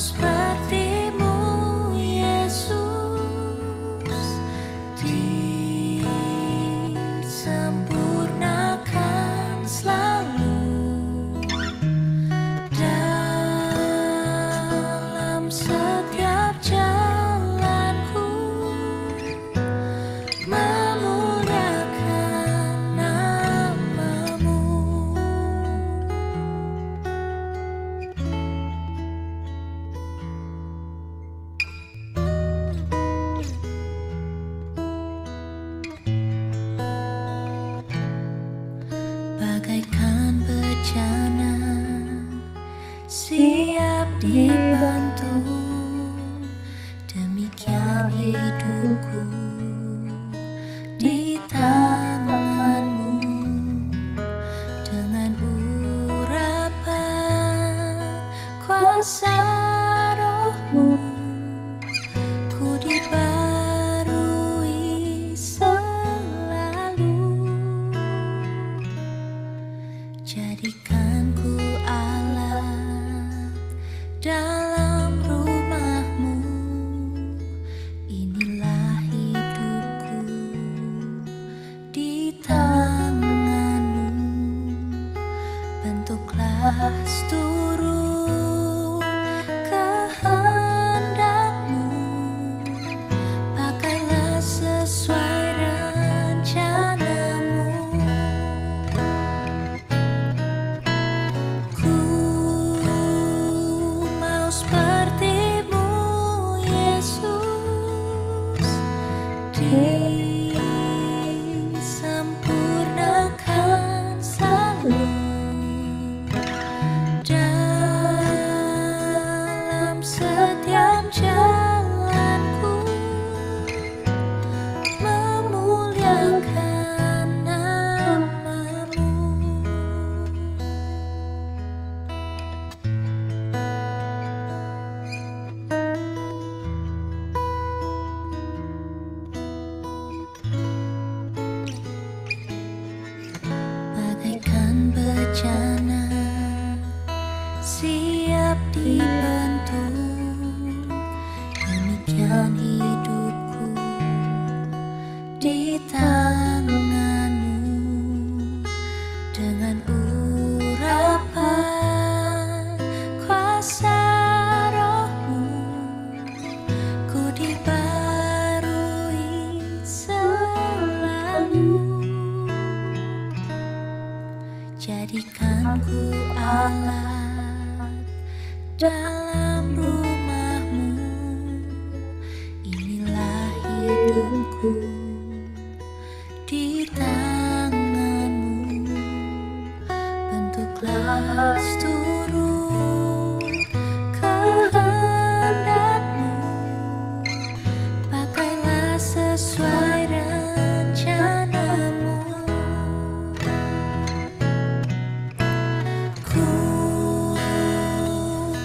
seperti-Mu, Yesus, disempurnakan selalu dalam setiap jalanku, memuliakan nama-Mu. Bagaikan bencana siap dibantu, demikian hidupku di tangan-Mu. Dengan urapan kuasa Roh-Mu, ku dibarui selalu. Jadikanku alat dalam rumah-Mu, inilah hidupku di tangan-Mu. Bentuklah seturut kehendak-Mu, pakailah sesuai rencana-Mu. Ku mau seperti-Mu, Yesus, disempurnakan selalu dalam setiap jalanku, memuliakan nama-Mu. Bagaikan bencana siap dibantu, demikian hidupku di tangan-Mu. Dengan urapan kuasa Roh-Mu, ku dibarui selalu. Jadikanku alat dalam rumah-Mu, inilah hidupku di tangan-Mu. Bentuklah seturut kehendak-Mu, pakailah sesuai rencana-Mu. Ku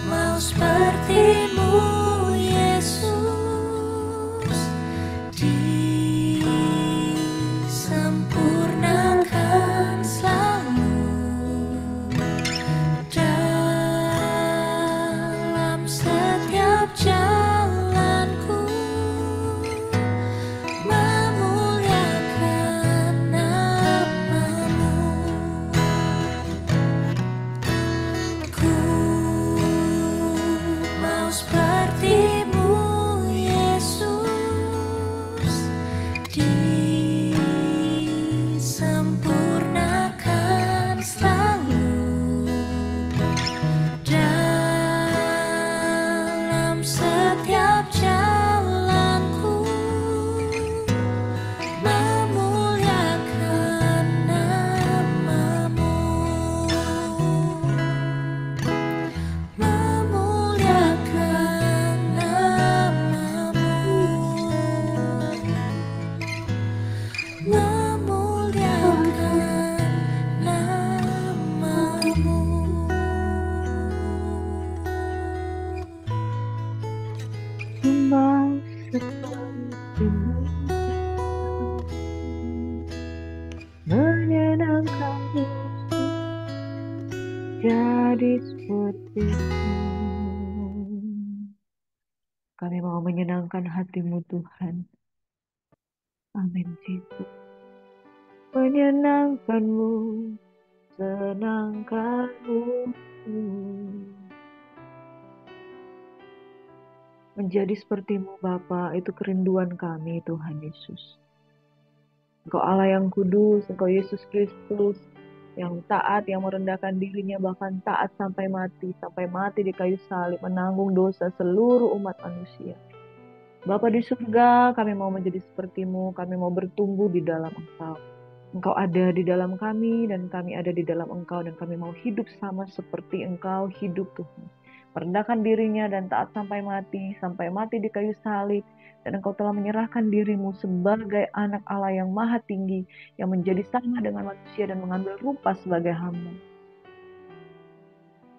mau seperti-Mu, Yesus, disempurnakan selalu dalam setiap jalanku, memuliakan nama-Mu. Ku mau seperti-Mu, Yesus, disempurnakan selalu dalam setiap jalanku, memuliakan nama-Mu. Memuliakan nama-Mu. Memuliakan nama-Mu. Mau seperti-Mu, menyenangkan hidupku jadi seperti-Mu. Kami mau menyenangkan hati-Mu Tuhan. Amin Yesus. Menyenangkan-Mu, senangkan-Mu. Menjadi seperti-Mu Bapa, itu kerinduan kami Tuhan Yesus. Engkau Allah yang kudus, Engkau Yesus Kristus, yang taat, yang merendahkan dirinya, bahkan taat sampai mati di kayu salib, menanggung dosa seluruh umat manusia. Bapa di surga, kami mau menjadi seperti-Mu, kami mau bertumbuh di dalam Engkau. Engkau ada di dalam kami, dan kami ada di dalam Engkau, dan kami mau hidup sama seperti Engkau hidup Tuhan. Merendahkan dirinya dan taat sampai mati di kayu salib, dan Engkau telah menyerahkan dirimu sebagai anak Allah yang maha tinggi, yang menjadi sama dengan manusia dan mengambil rupa sebagai hamba.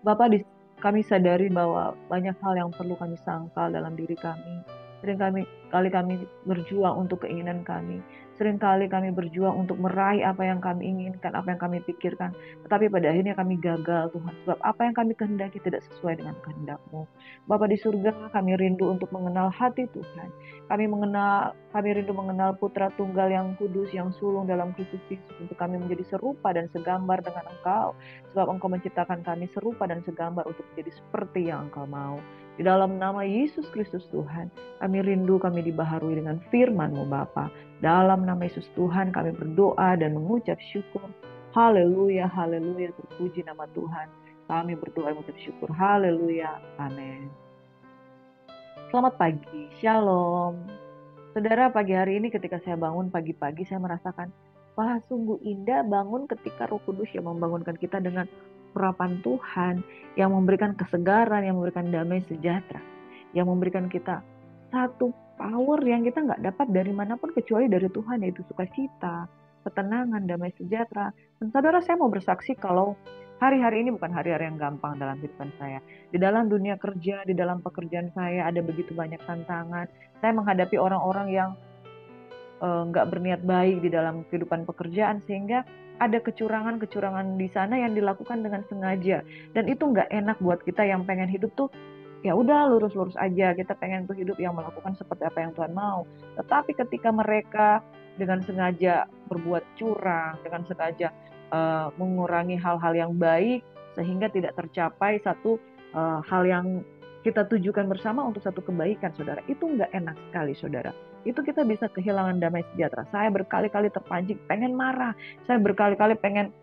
Bapak, kami sadari bahwa banyak hal yang perlu kami sangkal dalam diri kami. Seringkali kami berjuang untuk keinginan kami. Seringkali kami berjuang untuk meraih apa yang kami inginkan, apa yang kami pikirkan. Tetapi pada akhirnya kami gagal, Tuhan. Sebab apa yang kami kehendaki tidak sesuai dengan kehendak-Mu. Bapa di surga, kami rindu untuk mengenal hati Tuhan. Kami rindu mengenal Putra Tunggal yang kudus, yang sulung dalam Kristus Yesus, untuk kami menjadi serupa dan segambar dengan Engkau. Sebab Engkau menciptakan kami serupa dan segambar untuk menjadi seperti yang Engkau mau. Di dalam nama Yesus Kristus Tuhan, kami rindu kami dibaharui dengan firman-Mu Bapa. Dalam nama Yesus Tuhan kami berdoa dan mengucap syukur. Haleluya, haleluya, terpuji nama Tuhan. Kami berdoa dan mengucap syukur. Haleluya, amin. Selamat pagi, shalom. Saudara, pagi hari ini ketika saya bangun pagi-pagi, saya merasakan, wah sungguh indah bangun ketika Roh Kudus yang membangunkan kita dengan urapan Tuhan, yang memberikan kesegaran, yang memberikan damai sejahtera, yang memberikan kita satu power yang kita nggak dapat dari manapun kecuali dari Tuhan, yaitu sukacita, ketenangan, damai sejahtera. Dan saudara, saya mau bersaksi kalau hari-hari ini bukan hari-hari yang gampang dalam kehidupan saya. Di dalam dunia kerja, di dalam pekerjaan saya ada begitu banyak tantangan. Saya menghadapi orang-orang yang nggak berniat baik di dalam kehidupan pekerjaan, sehingga ada kecurangan-kecurangan di sana yang dilakukan dengan sengaja, dan itu nggak enak buat kita yang pengen hidup tuh ya udah lurus-lurus aja, kita pengen tuh hidup yang melakukan seperti apa yang Tuhan mau. Tetapi ketika mereka dengan sengaja berbuat curang, dengan sengaja mengurangi hal-hal yang baik sehingga tidak tercapai satu hal yang kita tujukan bersama untuk satu kebaikan, saudara, itu nggak enak sekali, saudara. Itu kita bisa kehilangan damai sejahtera. Saya berkali-kali terpancing pengen marah, saya berkali-kali pengen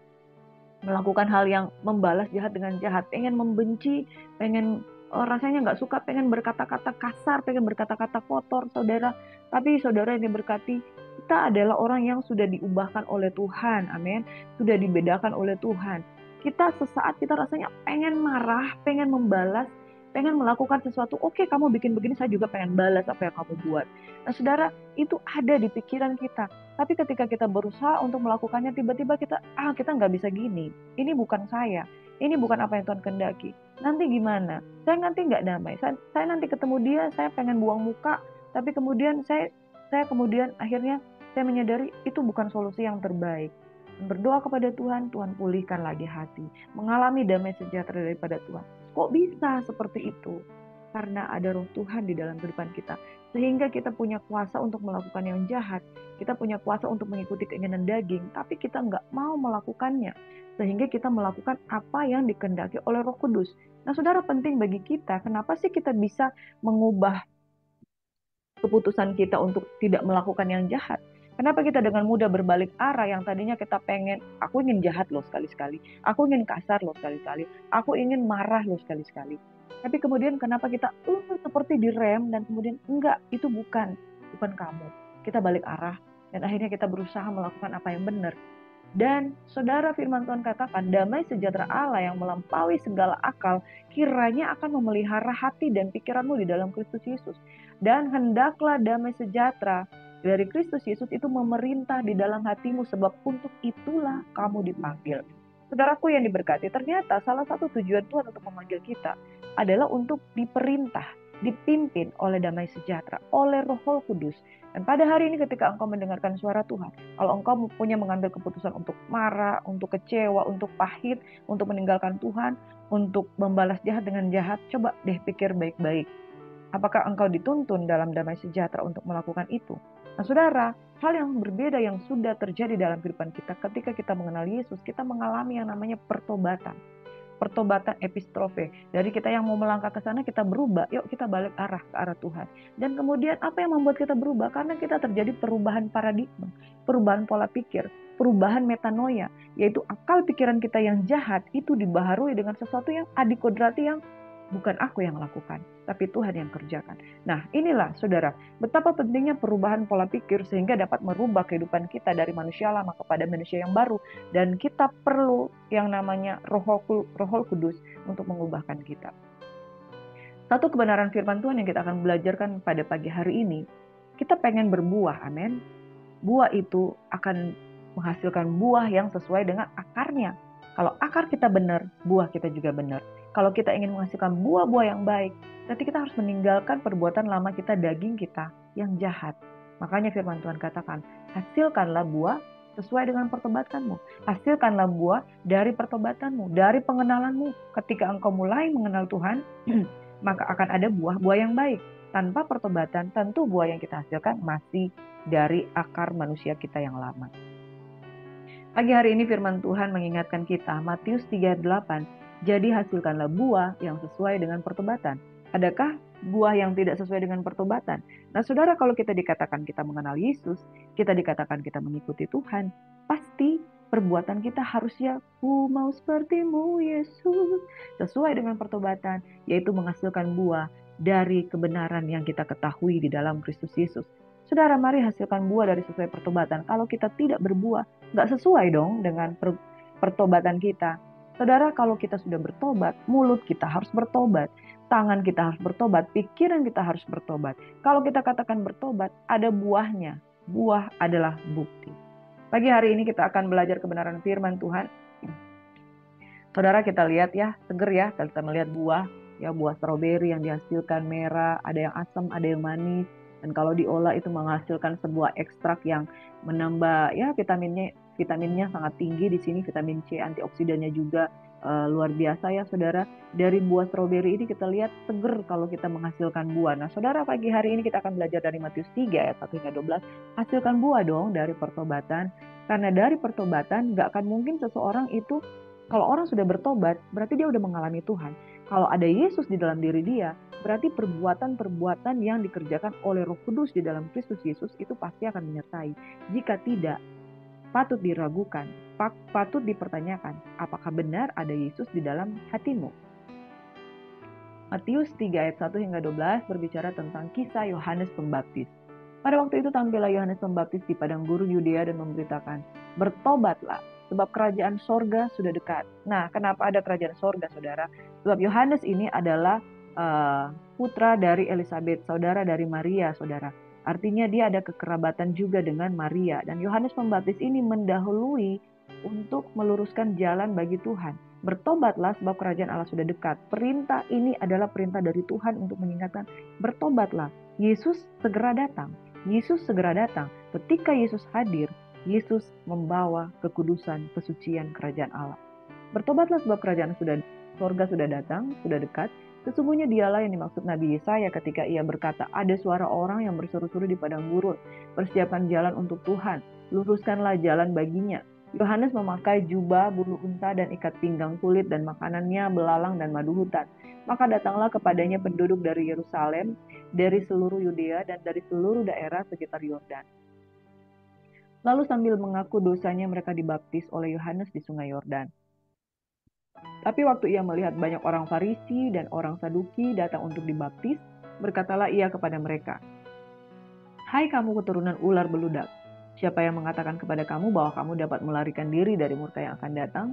melakukan hal yang membalas jahat dengan jahat, pengen membenci, pengen rasanya nggak suka, pengen berkata-kata kasar, pengen berkata-kata kotor, saudara. Tapi saudara yang diberkati, kita adalah orang yang sudah diubahkan oleh Tuhan, amin. Sudah dibedakan oleh Tuhan. Kita sesaat kita rasanya pengen marah, pengen membalas, pengen melakukan sesuatu. Oke, kamu bikin begini, saya juga pengen balas apa yang kamu buat. Nah, saudara, itu ada di pikiran kita. Tapi ketika kita berusaha untuk melakukannya, tiba-tiba kita nggak bisa gini. Ini bukan saya. Ini bukan apa yang Tuhan kehendaki. Nanti gimana? Saya nanti nggak damai. Saya nanti ketemu dia, saya pengen buang muka. Tapi kemudian saya kemudian akhirnya saya menyadari itu bukan solusi yang terbaik. Berdoa kepada Tuhan, Tuhan pulihkan lagi hati. Mengalami damai sejahtera daripada Tuhan. Kok bisa seperti itu? Karena ada Roh Tuhan di dalam kehidupan kita. Sehingga kita punya kuasa untuk melakukan yang jahat. Kita punya kuasa untuk mengikuti keinginan daging, tapi kita nggak mau melakukannya. Sehingga kita melakukan apa yang dikehendaki oleh Roh Kudus. Nah, saudara, penting bagi kita, kenapa sih kita bisa mengubah keputusan kita untuk tidak melakukan yang jahat? Kenapa kita dengan mudah berbalik arah yang tadinya kita pengen, aku ingin jahat loh sekali-sekali, aku ingin kasar loh sekali-sekali, aku ingin marah loh sekali-sekali. Tapi kemudian kenapa kita seperti direm dan kemudian enggak, itu bukan kamu. Kita balik arah dan akhirnya kita berusaha melakukan apa yang benar. Dan saudara, firman Tuhan katakan, damai sejahtera Allah yang melampaui segala akal kiranya akan memelihara hati dan pikiranmu di dalam Kristus Yesus. Dan hendaklah damai sejahtera dari Kristus Yesus itu memerintah di dalam hatimu, sebab untuk itulah kamu dipanggil. Saudaraku yang diberkati, ternyata salah satu tujuan Tuhan untuk memanggil kita adalah untuk diperintah, dipimpin oleh damai sejahtera, oleh Roh Kudus. Dan pada hari ini ketika engkau mendengarkan suara Tuhan, kalau engkau punya mengambil keputusan untuk marah, untuk kecewa, untuk pahit, untuk meninggalkan Tuhan, untuk membalas jahat dengan jahat, coba deh pikir baik-baik. Apakah engkau dituntun dalam damai sejahtera untuk melakukan itu? Nah saudara, hal yang berbeda yang sudah terjadi dalam kehidupan kita ketika kita mengenal Yesus, kita mengalami yang namanya pertobatan. Pertobatan epistrofe. Dari kita yang mau melangkah ke sana, kita berubah. Yuk kita balik arah ke arah Tuhan. Dan kemudian apa yang membuat kita berubah? Karena kita terjadi perubahan paradigma, perubahan pola pikir, perubahan metanoia, yaitu akal pikiran kita yang jahat itu dibaharui dengan sesuatu yang adikodrati, yang bukan aku yang lakukan, tapi Tuhan yang kerjakan. Nah inilah saudara, betapa pentingnya perubahan pola pikir sehingga dapat merubah kehidupan kita dari manusia lama kepada manusia yang baru. Dan kita perlu yang namanya Roh Kudus untuk mengubahkan kita. Satu kebenaran firman Tuhan yang kita akan belajarkan pada pagi hari ini, kita pengen berbuah, amin. Buah itu akan menghasilkan buah yang sesuai dengan akarnya. Kalau akar kita benar, buah kita juga benar. Kalau kita ingin menghasilkan buah-buah yang baik, berarti kita harus meninggalkan perbuatan lama kita, daging kita yang jahat. Makanya firman Tuhan katakan, hasilkanlah buah sesuai dengan pertobatanmu. Hasilkanlah buah dari pertobatanmu, dari pengenalanmu. Ketika engkau mulai mengenal Tuhan, maka akan ada buah-buah yang baik. Tanpa pertobatan, tentu buah yang kita hasilkan masih dari akar manusia kita yang lama. Pagi hari ini firman Tuhan mengingatkan kita, Matius 3:8, jadi hasilkanlah buah yang sesuai dengan pertobatan. Adakah buah yang tidak sesuai dengan pertobatan? Nah saudara, kalau kita dikatakan kita mengenal Yesus, kita dikatakan kita mengikuti Tuhan, pasti perbuatan kita harusnya, ku mau sepertimu Yesus, sesuai dengan pertobatan, yaitu menghasilkan buah dari kebenaran yang kita ketahui di dalam Kristus Yesus. Saudara, mari hasilkan buah dari sesuai pertobatan. Kalau kita tidak berbuah, nggak sesuai dong dengan pertobatan kita. Saudara, kalau kita sudah bertobat, mulut kita harus bertobat, tangan kita harus bertobat, pikiran kita harus bertobat. Kalau kita katakan bertobat, ada buahnya. Buah adalah bukti. Pagi hari ini kita akan belajar kebenaran firman Tuhan. Saudara, kita lihat ya, seger ya, kita melihat buah, ya buah stroberi yang dihasilkan merah, ada yang asam, ada yang manis. Dan kalau diolah itu menghasilkan sebuah ekstrak yang menambah ya vitaminnya sangat tinggi di sini, vitamin C, antioksidannya juga luar biasa ya saudara. Dari buah stroberi ini kita lihat seger kalau kita menghasilkan buah. Nah saudara, pagi hari ini kita akan belajar dari Matius 3 ayat 1 hingga 12. Hasilkan buah dong dari pertobatan. Karena dari pertobatan gak akan mungkin seseorang itu, kalau orang sudah bertobat berarti dia udah mengalami Tuhan. Kalau ada Yesus di dalam diri dia, berarti perbuatan-perbuatan yang dikerjakan oleh Roh Kudus di dalam Kristus Yesus itu pasti akan menyertai. Jika tidak, patut diragukan, patut dipertanyakan, apakah benar ada Yesus di dalam hatimu? Matius 3 ayat 1 hingga 12 berbicara tentang kisah Yohanes Pembaptis. Pada waktu itu tampillah Yohanes Pembaptis di padang gurun Yudea dan memberitakan, bertobatlah, sebab kerajaan sorga sudah dekat. Nah, kenapa ada kerajaan sorga, saudara? Sebab Yohanes ini adalah putra dari Elizabeth, saudara dari Maria, saudara. Artinya dia ada kekerabatan juga dengan Maria. Dan Yohanes Pembaptis ini mendahului untuk meluruskan jalan bagi Tuhan. Bertobatlah sebab kerajaan Allah sudah dekat. Perintah ini adalah perintah dari Tuhan untuk mengingatkan, bertobatlah. Yesus segera datang. Yesus segera datang. Ketika Yesus hadir, Yesus membawa kekudusan, kesucian kerajaan Allah. Bertobatlah sebab kerajaan sorga sudah datang, sudah dekat. Sesungguhnya dialah yang dimaksud Nabi Yesaya ketika ia berkata, ada suara orang yang berseru-seru di padang gurun, persiapkan jalan untuk Tuhan, luruskanlah jalan baginya. Yohanes memakai jubah bulu unta dan ikat pinggang kulit, dan makanannya belalang dan madu hutan. Maka datanglah kepadanya penduduk dari Yerusalem, dari seluruh Yudea dan dari seluruh daerah sekitar Yordan. Lalu sambil mengaku dosanya mereka dibaptis oleh Yohanes di sungai Yordan. Tapi waktu ia melihat banyak orang Farisi dan orang Saduki datang untuk dibaptis, berkatalah ia kepada mereka, hai kamu keturunan ular beludak, siapa yang mengatakan kepada kamu bahwa kamu dapat melarikan diri dari murka yang akan datang?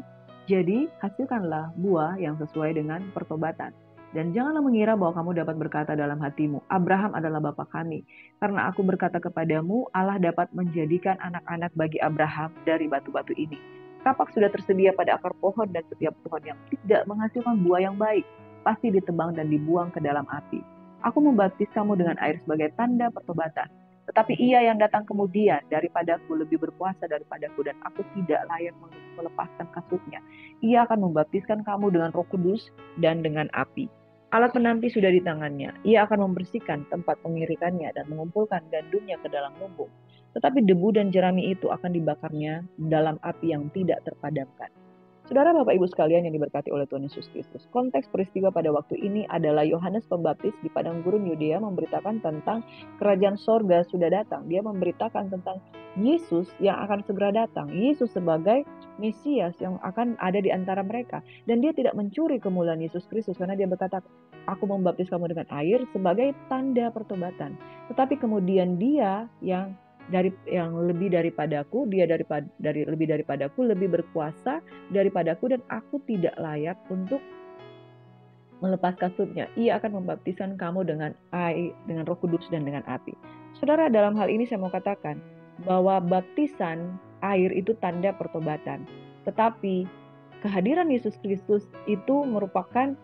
Jadi hasilkanlah buah yang sesuai dengan pertobatan. Dan janganlah mengira bahwa kamu dapat berkata dalam hatimu, Abraham adalah bapa kami. Karena aku berkata kepadamu, Allah dapat menjadikan anak-anak bagi Abraham dari batu-batu ini. Kapak sudah tersedia pada akar pohon, dan setiap pohon yang tidak menghasilkan buah yang baik pasti ditebang dan dibuang ke dalam api. Aku membaptis kamu dengan air sebagai tanda pertobatan. Tetapi ia yang datang kemudian daripadaku lebih berkuasa daripadaku, dan aku tidak layak melepaskan kasutnya. Ia akan membaptiskan kamu dengan Roh Kudus dan dengan api. Alat penampi sudah di tangannya. Ia akan membersihkan tempat pengirikannya dan mengumpulkan gandumnya ke dalam lumbung. Tetapi debu dan jerami itu akan dibakarnya dalam api yang tidak terpadamkan. Saudara Bapak Ibu sekalian yang diberkati oleh Tuhan Yesus Kristus, konteks peristiwa pada waktu ini adalah Yohanes Pembaptis di padang gurun Yudea memberitakan tentang kerajaan sorga sudah datang. Dia memberitakan tentang Yesus yang akan segera datang. Yesus sebagai Mesias yang akan ada di antara mereka. Dan dia tidak mencuri kemuliaan Yesus Kristus karena dia berkata, aku membaptis kamu dengan air sebagai tanda pertobatan. Tetapi kemudian dia yang lebih daripadaku, dia lebih daripadaku, lebih berkuasa daripadaku, dan aku tidak layak untuk melepas kasutnya. Ia akan membaptiskan kamu dengan air, dengan Roh Kudus dan dengan api. Saudara, dalam hal ini saya mau katakan bahwa baptisan air itu tanda pertobatan. Tetapi kehadiran Yesus Kristus itu merupakan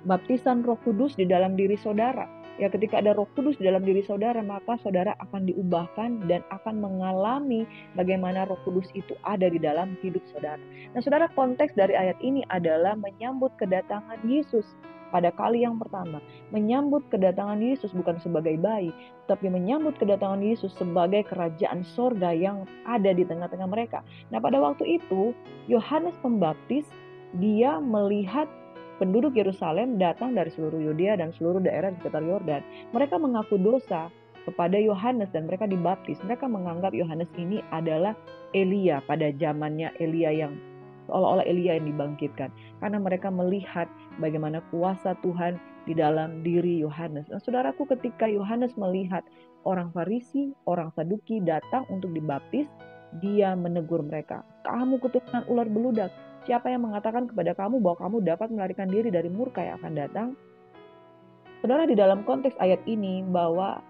baptisan Roh Kudus di dalam diri saudara. Ya, ketika ada Roh Kudus di dalam diri saudara, maka saudara akan diubahkan dan akan mengalami bagaimana Roh Kudus itu ada di dalam hidup saudara. Nah, saudara, konteks dari ayat ini adalah menyambut kedatangan Yesus pada kali yang pertama. Menyambut kedatangan Yesus bukan sebagai bayi, tapi menyambut kedatangan Yesus sebagai kerajaan sorga yang ada di tengah-tengah mereka. Nah, pada waktu itu, Yohanes Pembaptis, dia melihat penduduk Yerusalem datang dari seluruh Yudea dan seluruh daerah di sekitar Yordan. Mereka mengaku dosa kepada Yohanes dan mereka dibaptis. Mereka menganggap Yohanes ini adalah Elia pada zamannya Elia, yang seolah-olah Elia yang dibangkitkan. Karena mereka melihat bagaimana kuasa Tuhan di dalam diri Yohanes. Nah, saudaraku, ketika Yohanes melihat orang Farisi, orang Saduki datang untuk dibaptis, dia menegur mereka. Kamu keturunan ular beludak. Siapa yang mengatakan kepada kamu bahwa kamu dapat melarikan diri dari murka yang akan datang? Saudara, di dalam konteks ayat ini bahwa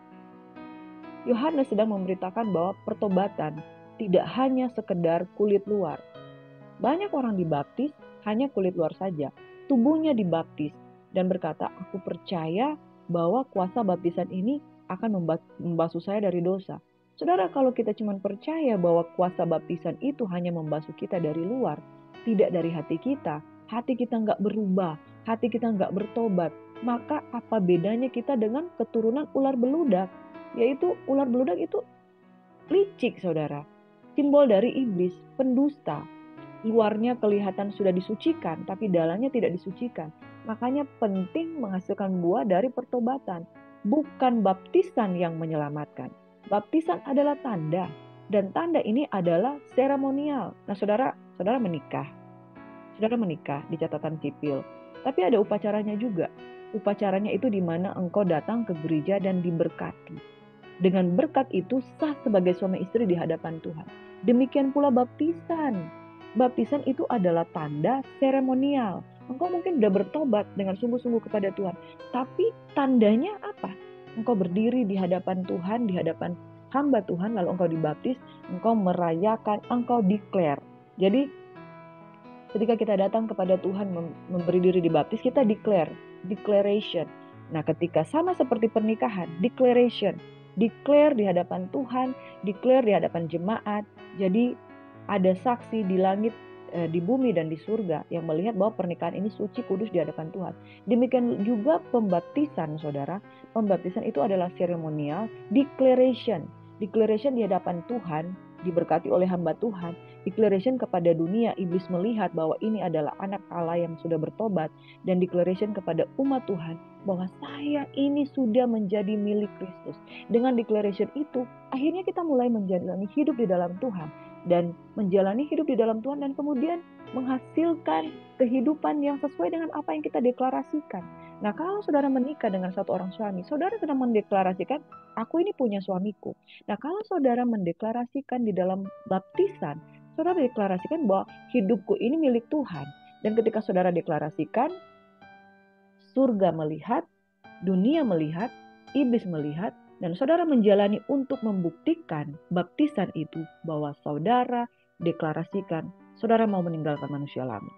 Yohanes sedang memberitakan bahwa pertobatan tidak hanya sekedar kulit luar. Banyak orang dibaptis hanya kulit luar saja. Tubuhnya dibaptis dan berkata, aku percaya bahwa kuasa baptisan ini akan membasuh saya dari dosa. Saudara, kalau kita cuma percaya bahwa kuasa baptisan itu hanya membasuh kita dari luar, tidak dari hati kita nggak berubah, hati kita nggak bertobat, maka apa bedanya kita dengan keturunan ular beludak? Yaitu ular beludak itu licik, saudara. Simbol dari iblis, pendusta. Luarnya kelihatan sudah disucikan, tapi dalamnya tidak disucikan. Makanya penting menghasilkan buah dari pertobatan. Bukan baptisan yang menyelamatkan. Baptisan adalah tanda. Dan tanda ini adalah seremonial. Nah, saudara menikah. Saudara menikah di catatan sipil. Tapi ada upacaranya juga. Upacaranya itu di mana engkau datang ke gereja dan diberkati. Dengan berkat itu sah sebagai suami istri di hadapan Tuhan. Demikian pula baptisan. Baptisan itu adalah tanda seremonial. Engkau mungkin sudah bertobat dengan sungguh-sungguh kepada Tuhan. Tapi tandanya apa? Engkau berdiri di hadapan Tuhan, di hadapan hamba Tuhan, lalu engkau dibaptis, engkau merayakan, engkau declare. Jadi ketika kita datang kepada Tuhan memberi diri dibaptis, kita declaration. Nah, ketika sama seperti pernikahan, declare di hadapan Tuhan, declare di hadapan jemaat. Jadi ada saksi di langit, di bumi dan di surga yang melihat bahwa pernikahan ini suci, kudus di hadapan Tuhan. Demikian juga pembaptisan, saudara. Pembaptisan itu adalah seremonial, declaration di hadapan Tuhan, diberkati oleh hamba Tuhan. Declaration kepada dunia, iblis melihat bahwa ini adalah anak Allah yang sudah bertobat, dan declaration kepada umat Tuhan bahwa saya ini sudah menjadi milik Kristus. Dengan declaration itu, akhirnya kita mulai menjalani hidup di dalam Tuhan dan menjalani hidup di dalam Tuhan dan kemudian menghasilkan kehidupan yang sesuai dengan apa yang kita deklarasikan. Nah, kalau saudara menikah dengan satu orang suami, saudara sedang mendeklarasikan, aku ini punya suamiku. Nah, kalau saudara mendeklarasikan di dalam baptisan, saudara deklarasikan bahwa hidupku ini milik Tuhan. Dan ketika saudara deklarasikan, surga melihat, dunia melihat, iblis melihat, dan saudara menjalani untuk membuktikan baptisan itu bahwa saudara deklarasikan, saudara mau meninggalkan manusia lama.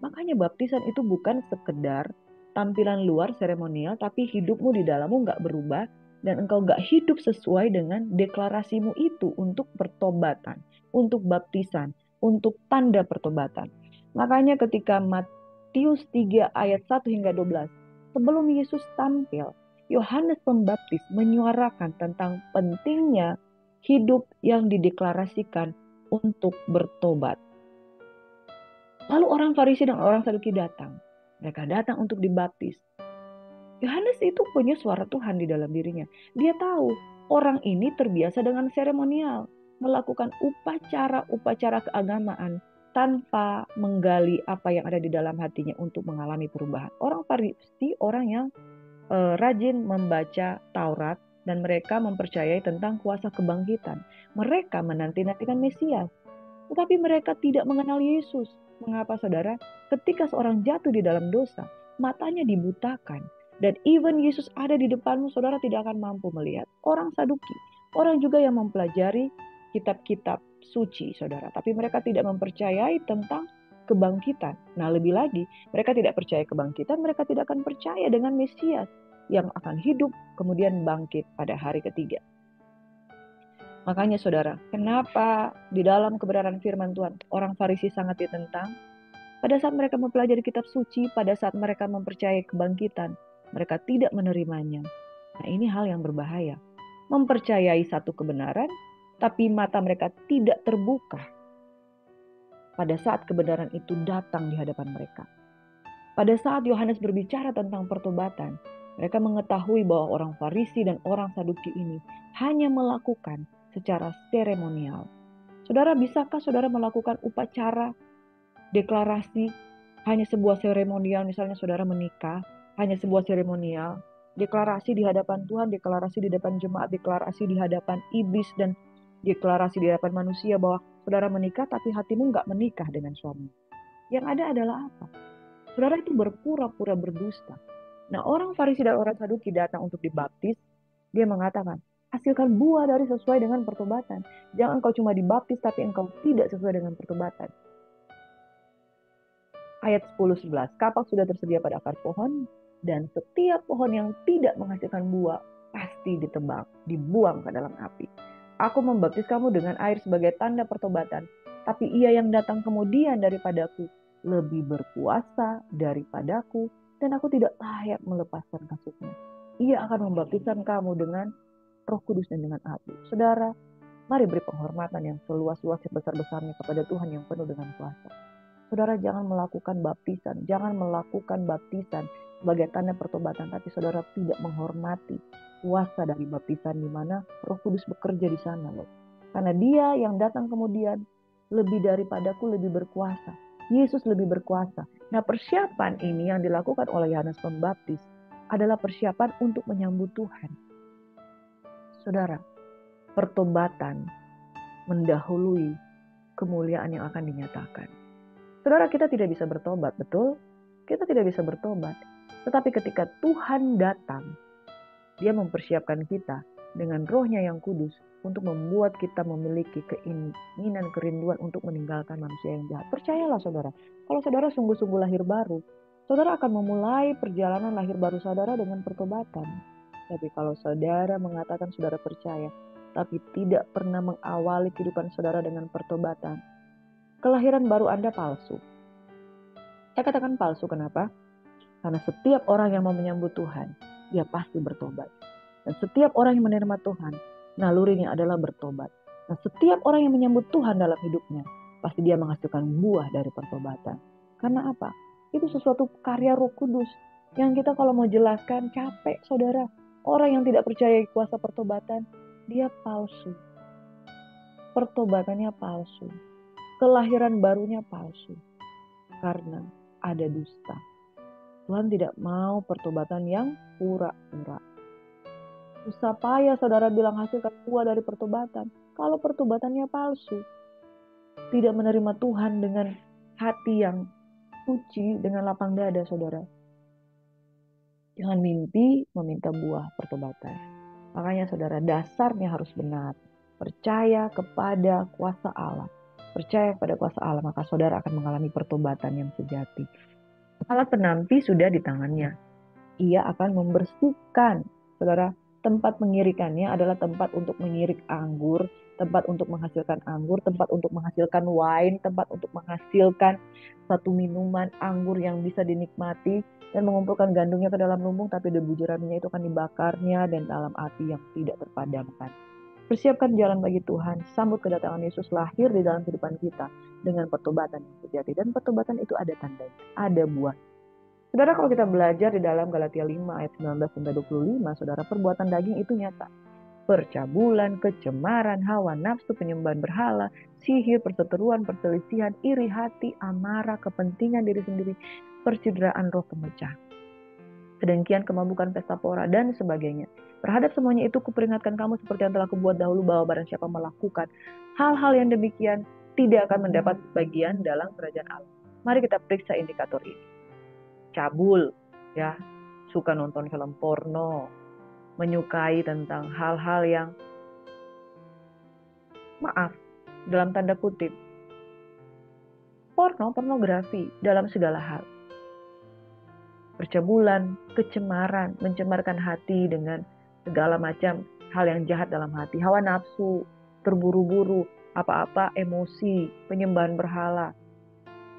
Makanya baptisan itu bukan sekedar tampilan luar seremonial, tapi hidupmu di dalammu gak berubah, dan engkau gak hidup sesuai dengan deklarasimu itu untuk pertobatan, untuk baptisan, untuk tanda pertobatan. Makanya ketika Matius 3 ayat 1 hingga 12, sebelum Yesus tampil, Yohanes Pembaptis menyuarakan tentang pentingnya hidup yang dideklarasikan untuk bertobat. Lalu orang Farisi dan orang Saduki datang. Mereka datang untuk dibaptis. Yohanes itu punya suara Tuhan di dalam dirinya. Dia tahu orang ini terbiasa dengan seremonial, melakukan upacara-upacara keagamaan tanpa menggali apa yang ada di dalam hatinya untuk mengalami perubahan. Orang Farisi orang yang rajin membaca Taurat dan mereka mempercayai tentang kuasa kebangkitan. Mereka menanti-nantikan Mesias, tetapi mereka tidak mengenal Yesus. Mengapa, saudara? Ketika seorang jatuh di dalam dosa, matanya dibutakan. Dan even Yesus ada di depanmu, saudara tidak akan mampu melihat. Orang Saduki, orang juga yang mempelajari kitab-kitab suci, saudara. Tapi mereka tidak mempercayai tentang kebangkitan. Nah, lebih lagi, mereka tidak percaya kebangkitan, mereka tidak akan percaya dengan Mesias yang akan hidup kemudian bangkit pada hari ketiga. Makanya saudara, kenapa di dalam kebenaran firman Tuhan orang Farisi sangat ditentang? Pada saat mereka mempelajari kitab suci, pada saat mereka mempercayai kebangkitan, mereka tidak menerimanya. Nah, ini hal yang berbahaya. Mempercayai satu kebenaran, tapi mata mereka tidak terbuka pada saat kebenaran itu datang di hadapan mereka. Pada saat Yohanes berbicara tentang pertobatan, mereka mengetahui bahwa orang Farisi dan orang Saduki ini hanya melakukan secara seremonial. Saudara, bisakah saudara melakukan upacara, deklarasi, hanya sebuah seremonial, misalnya saudara menikah, hanya sebuah seremonial, deklarasi di hadapan Tuhan, deklarasi di depan jemaat, deklarasi di hadapan iblis, dan deklarasi di hadapan manusia bahwa saudara menikah tapi hatimu nggak menikah dengan suami. Yang ada adalah apa? Saudara itu berpura-pura berdusta. Nah, orang Farisi dan orang Saduki datang untuk dibaptis. Dia mengatakan, hasilkan buah dari sesuai dengan pertobatan. Jangan kau cuma dibaptis tapi engkau tidak sesuai dengan pertobatan. Ayat 10-11, kapak sudah tersedia pada akar pohon, dan setiap pohon yang tidak menghasilkan buah pasti ditebang, dibuang ke dalam api. Aku membaptis kamu dengan air sebagai tanda pertobatan, tapi ia yang datang kemudian daripadaku lebih berkuasa daripadaku, dan aku tidak layak melepaskan kasutnya. Ia akan membaptiskan kamu dengan Roh Kudus dan dengan api. Saudara, mari beri penghormatan yang seluas-luasnya, besar-besarnya kepada Tuhan yang penuh dengan kuasa. Saudara jangan melakukan baptisan, sebagai tanda pertobatan, tapi saudara tidak menghormati kuasa dari baptisan di mana Roh Kudus bekerja di sana loh. Karena dia yang datang kemudian lebih daripadaku, lebih berkuasa. Yesus lebih berkuasa. Nah, persiapan ini yang dilakukan oleh Yohanes Pembaptis adalah persiapan untuk menyambut Tuhan. Saudara, pertobatan mendahului kemuliaan yang akan dinyatakan. Saudara, kita tidak bisa bertobat, betul? Kita tidak bisa bertobat. Tetapi ketika Tuhan datang, Dia mempersiapkan kita dengan Roh-Nya yang kudus untuk membuat kita memiliki keinginan, kerinduan untuk meninggalkan manusia yang jahat. Percayalah saudara, kalau saudara sungguh-sungguh lahir baru, saudara akan memulai perjalanan lahir baru saudara dengan pertobatan. Tapi kalau saudara mengatakan saudara percaya, tapi tidak pernah mengawali kehidupan saudara dengan pertobatan, kelahiran baru Anda palsu. Saya katakan palsu, kenapa? Karena setiap orang yang mau menyambut Tuhan, dia pasti bertobat. Dan setiap orang yang menerima Tuhan, nalurinya adalah bertobat. Nah, setiap orang yang menyambut Tuhan dalam hidupnya, pasti dia menghasilkan buah dari pertobatan. Karena apa? Itu sesuatu karya Roh Kudus yang kita kalau mau jelaskan capek, saudara. Orang yang tidak percaya kuasa pertobatan, dia palsu. Pertobatannya palsu. Kelahiran barunya palsu. Karena ada dusta. Tuhan tidak mau pertobatan yang pura-pura. Susah payah saudara bilang hasilkan buah dari pertobatan. Kalau pertobatannya palsu. Tidak menerima Tuhan dengan hati yang suci, dengan lapang dada saudara. Jangan mimpi meminta buah pertobatan. Makanya saudara, dasarnya harus benar. Percaya kepada kuasa Allah. Percaya kepada kuasa Allah, maka saudara akan mengalami pertobatan yang sejati. Alat penampi sudah di tangannya. Ia akan membersihkan. Saudara, tempat mengirikannya adalah tempat untuk mengirik anggur tempat untuk menghasilkan anggur, tempat untuk menghasilkan wine, tempat untuk menghasilkan satu minuman anggur yang bisa dinikmati, dan mengumpulkan gandumnya ke dalam lumbung, tapi debu jeraminya itu akan dibakarnya dan dalam api yang tidak terpadamkan. Persiapkan jalan bagi Tuhan, sambut kedatangan Yesus lahir di dalam kehidupan kita dengan pertobatan yang sejati. Dan pertobatan itu ada tandanya, ada buah. Saudara, kalau kita belajar di dalam Galatia 5 ayat 19-25, saudara, perbuatan daging itu nyata. Percabulan, kecemaran, hawa nafsu, penyembahan berhala, sihir, perseteruan, perselisihan, iri hati, amarah, kepentingan diri sendiri, percideraan roh pemecah, kedengkian, kemabukan, pesta pora, dan sebagainya. Terhadap semuanya itu kuperingatkan kamu seperti yang telah kubuat dahulu, bahwa barang siapa melakukan hal-hal yang demikian tidak akan mendapat bagian dalam kerajaan Allah. Mari kita periksa indikator ini. Cabul, ya, suka nonton film porno, menyukai tentang hal-hal yang maaf, dalam tanda kutip, pornografi dalam segala hal. Percabulan, kecemaran, mencemarkan hati dengan segala macam hal yang jahat dalam hati, hawa nafsu, terburu-buru, apa-apa emosi, penyembahan berhala,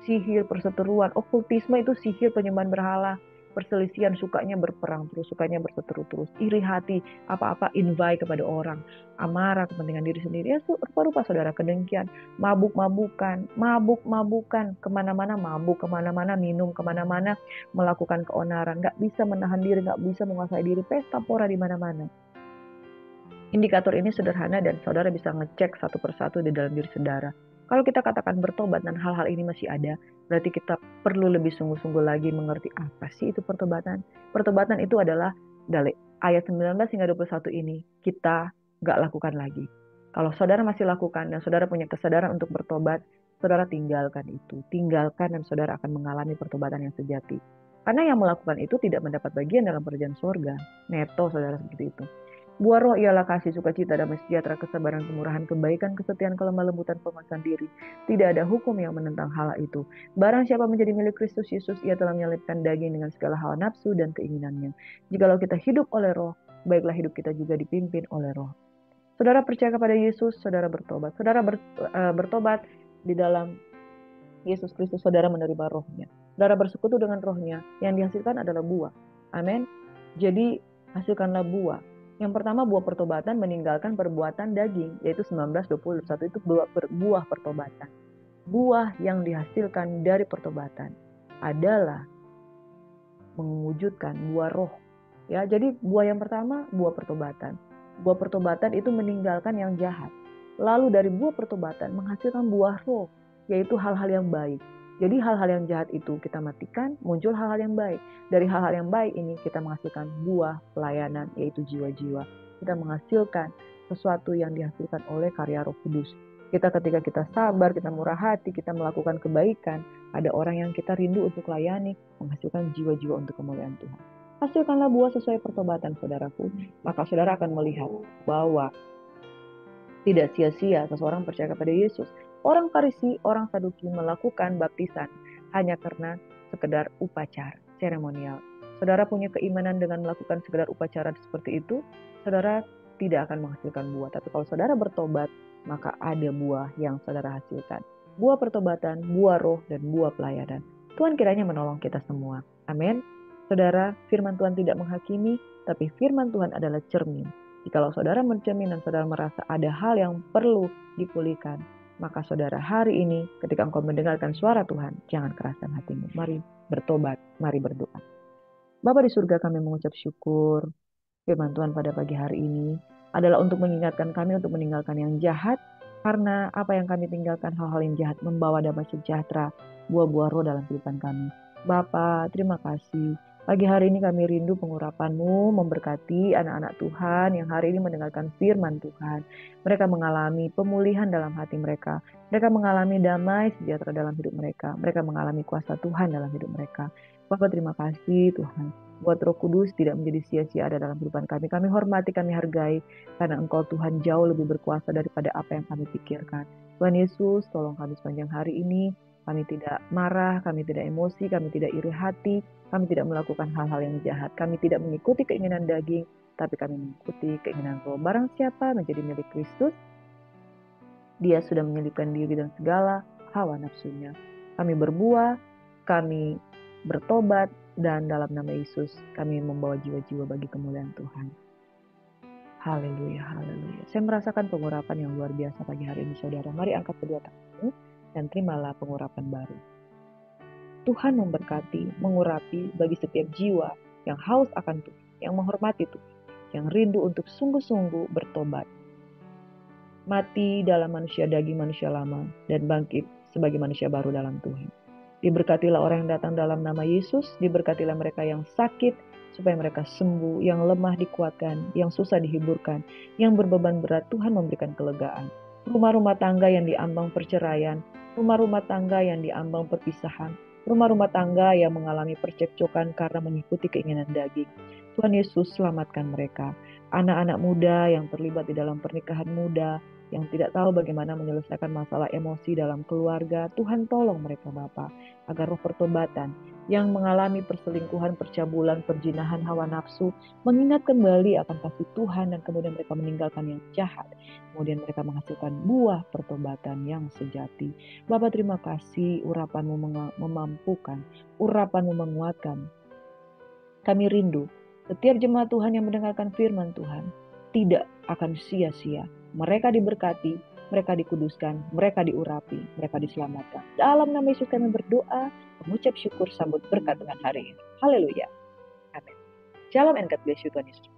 sihir, perseteruan, okultisme itu sihir, penyembahan berhala, perselisihan, sukanya berperang terus, sukanya berseteru terus, iri hati, apa-apa invite kepada orang, amarah, kepentingan diri sendiri, ya rupa-rupa saudara, kedengkian, mabuk-mabukan, kemana-mana mabuk, kemana-mana minum, kemana-mana melakukan keonaran, gak bisa menahan diri, gak bisa menguasai diri, pesta pora di mana-mana. Indikator ini sederhana dan saudara bisa ngecek satu persatu di dalam diri saudara. Kalau kita katakan bertobat dan hal-hal ini masih ada, berarti kita perlu lebih sungguh-sungguh lagi mengerti apa sih itu pertobatan. Pertobatan itu adalah dari ayat 19 hingga 21 ini kita gak lakukan lagi. Kalau saudara masih lakukan dan saudara punya kesadaran untuk bertobat, saudara tinggalkan itu. Tinggalkan dan saudara akan mengalami pertobatan yang sejati. Karena yang melakukan itu tidak mendapat bagian dalam kerajaan surga. Neto saudara seperti itu. Buah roh ialah kasih, sukacita, damai sejahtera, kesabaran, kemurahan, kebaikan, kesetiaan, kelemah lembutan, penguasaan diri. Tidak ada hukum yang menentang hal itu. Barang siapa menjadi milik Kristus Yesus, ia telah menyalibkan daging dengan segala hawa nafsu dan keinginannya. Jikalau kita hidup oleh roh, baiklah hidup kita juga dipimpin oleh roh. Saudara percaya kepada Yesus, saudara bertobat. Saudara bertobat di dalam Yesus Kristus, saudara menerima rohnya. Saudara bersekutu dengan rohnya, yang dihasilkan adalah buah. Amin. Jadi hasilkanlah buah. Yang pertama, buah pertobatan meninggalkan perbuatan daging, yaitu 19:21 itu buah pertobatan. Buah yang dihasilkan dari pertobatan adalah mewujudkan buah roh. Ya, jadi buah yang pertama buah pertobatan. Buah pertobatan itu meninggalkan yang jahat. Lalu dari buah pertobatan menghasilkan buah roh, yaitu hal-hal yang baik. Jadi hal-hal yang jahat itu kita matikan, muncul hal-hal yang baik. Dari hal-hal yang baik ini kita menghasilkan buah pelayanan, yaitu jiwa-jiwa. Kita menghasilkan sesuatu yang dihasilkan oleh karya Roh Kudus. Ketika kita sabar, kita murah hati, kita melakukan kebaikan, ada orang yang kita rindu untuk layani, menghasilkan jiwa-jiwa untuk kemuliaan Tuhan. Hasilkanlah buah sesuai pertobatan, saudaraku. Maka saudara akan melihat bahwa tidak sia-sia seseorang percaya kepada Yesus. Orang Farisi, orang Saduki melakukan baptisan hanya karena sekedar upacara, seremonial. Saudara punya keimanan dengan melakukan sekedar upacara seperti itu, saudara tidak akan menghasilkan buah. Tapi kalau saudara bertobat, maka ada buah yang saudara hasilkan. Buah pertobatan, buah roh, dan buah pelayanan. Tuhan kiranya menolong kita semua. Amin. Saudara, firman Tuhan tidak menghakimi, tapi firman Tuhan adalah cermin. Jikalau saudara mencermin dan saudara merasa ada hal yang perlu dipulihkan, maka saudara hari ini ketika engkau mendengarkan suara Tuhan, jangan keraskan hatimu. Mari bertobat, mari berdoa. Bapa di surga, kami mengucap syukur. Firman Tuhan pada pagi hari ini adalah untuk mengingatkan kami untuk meninggalkan yang jahat, karena apa yang kami tinggalkan, hal-hal yang jahat, membawa damai sejahtera, buah-buah roh dalam kehidupan kami. Bapa, terima kasih. Pagi hari ini kami rindu pengurapan-Mu memberkati anak-anak Tuhan yang hari ini mendengarkan firman Tuhan. Mereka mengalami pemulihan dalam hati mereka. Mereka mengalami damai sejahtera dalam hidup mereka. Mereka mengalami kuasa Tuhan dalam hidup mereka. Bapak, terima kasih Tuhan. Buat Roh Kudus tidak menjadi sia-sia ada dalam kehidupan kami. Kami hormati, kami hargai, karena Engkau Tuhan jauh lebih berkuasa daripada apa yang kami pikirkan. Tuhan Yesus, tolong kami sepanjang hari ini. Kami tidak marah, kami tidak emosi, kami tidak iri hati, kami tidak melakukan hal-hal yang jahat. Kami tidak mengikuti keinginan daging, tapi kami mengikuti keinginan roh. Barang siapa menjadi milik Kristus, Dia sudah menyelipkan diri dan segala hawa nafsunya. Kami berbuah, kami bertobat, dan dalam nama Yesus kami membawa jiwa-jiwa bagi kemuliaan Tuhan. Haleluya, haleluya. Saya merasakan pengurapan yang luar biasa pagi hari ini, saudara. Mari angkat kedua tanganmu dan terimalah pengurapan baru. Tuhan memberkati, mengurapi bagi setiap jiwa yang haus akan Tuhan, yang menghormati Tuhan, yang rindu untuk sungguh-sungguh bertobat. Mati dalam manusia daging manusia lama dan bangkit sebagai manusia baru dalam Tuhan. Diberkatilah orang yang datang dalam nama Yesus, diberkatilah mereka yang sakit supaya mereka sembuh, yang lemah dikuatkan, yang susah dihiburkan, yang berbeban berat Tuhan memberikan kelegaan. Rumah-rumah tangga yang diambang perceraian, rumah-rumah tangga yang diambang perpisahan, rumah-rumah tangga yang mengalami percekcokan karena mengikuti keinginan daging. Tuhan Yesus selamatkan mereka. Anak-anak muda yang terlibat di dalam pernikahan muda, yang tidak tahu bagaimana menyelesaikan masalah emosi dalam keluarga, Tuhan tolong mereka Bapa, agar roh pertobatan yang mengalami perselingkuhan, percabulan, perjinahan, hawa nafsu, mengingat kembali akan kasih Tuhan dan kemudian mereka meninggalkan yang jahat. Kemudian mereka menghasilkan buah pertobatan yang sejati. Bapa terima kasih, urapanmu memampukan, urapanmu menguatkan. Kami rindu setiap jemaat Tuhan yang mendengarkan firman Tuhan tidak akan sia-sia. Mereka diberkati, mereka dikuduskan, mereka diurapi, mereka diselamatkan. Dalam nama Yesus kami berdoa, mengucap syukur sambut berkat dengan hari ini. Haleluya. Amin. Shalom and God bless you Tuhan Yesus.